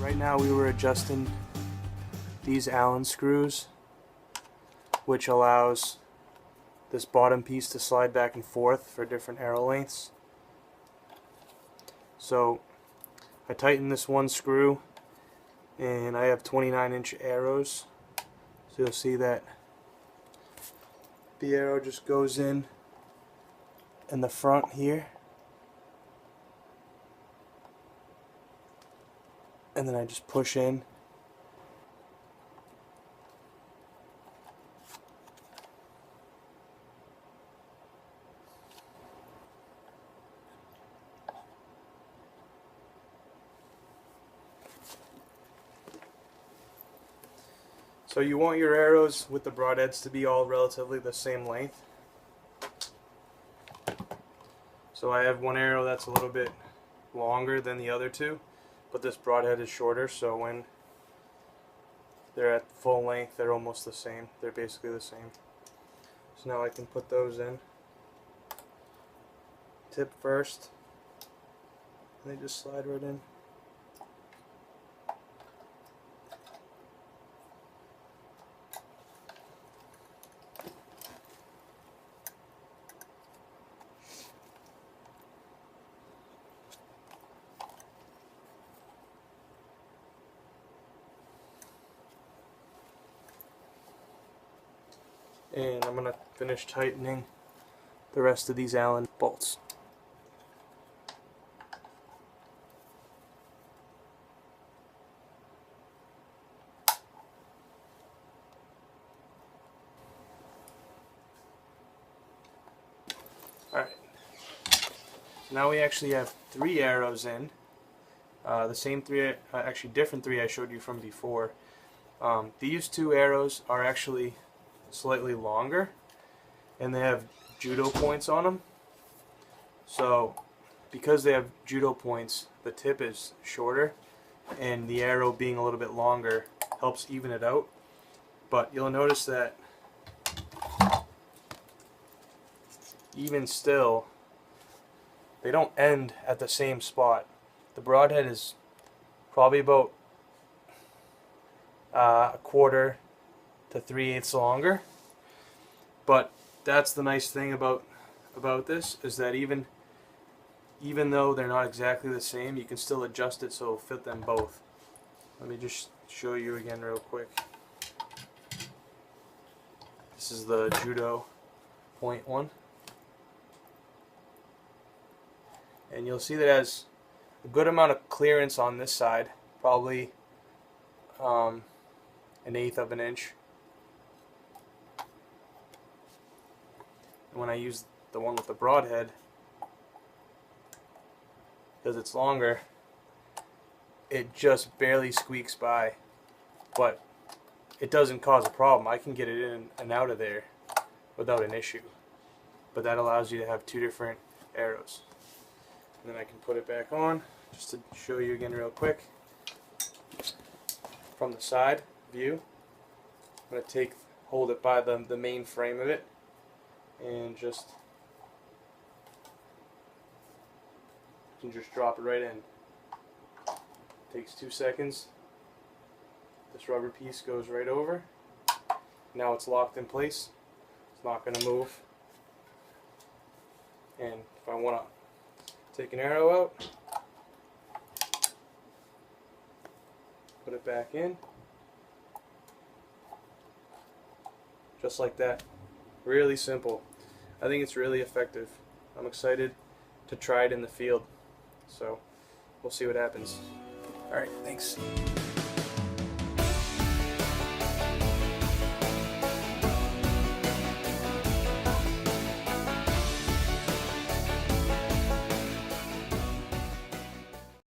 Right now we were adjusting these Allen screws, which allows this bottom piece to slide back and forth for different arrow lengths. So I tightened this one screw, and I have 29-inch arrows, so you'll see that the arrow just goes in the front here, and then I just push in. So you want your arrows with the broadheads to be all relatively the same length. So I have one arrow that's a little bit longer than the other two, but this broadhead is shorter, so when they're at full length they're almost the same. They're basically the same. So now I can put those in. Tip first, and they just slide right in. And I'm going to finish tightening the rest of these Allen bolts. Alright, now we actually have 3 arrows in. The same 3, actually different 3 I showed you from before. These 2 arrows are actually slightly longer, and they have judo points on them. So because they have judo points, the tip is shorter, and the arrow being a little bit longer helps even it out. But you'll notice that even still they don't end at the same spot. The broadhead is probably about a quarter to 3/8 longer, but that's the nice thing about this, is that even though they're not exactly the same, you can still adjust it so it'll fit them both. Let me just show you again real quick. This is the judo point one, and you'll see that it has a good amount of clearance on this side, probably 1/8 of an inch. When I use the one with the broadhead, because it's longer, it just barely squeaks by, but it doesn't cause a problem. I can get it in and out of there without an issue, but that allows you to have 2 different arrows. And then I can put it back on just to show you again real quick from the side view. I'm going to hold it by the main frame of it, and you can just drop it right in. Takes 2 seconds. This rubber piece goes right over. Now it's locked in place. It's not going to move. And if I want to take an arrow out, put it back in, just like that. Really simple. I think it's really effective. I'm excited to try it in the field, so we'll see what happens. Alright, thanks.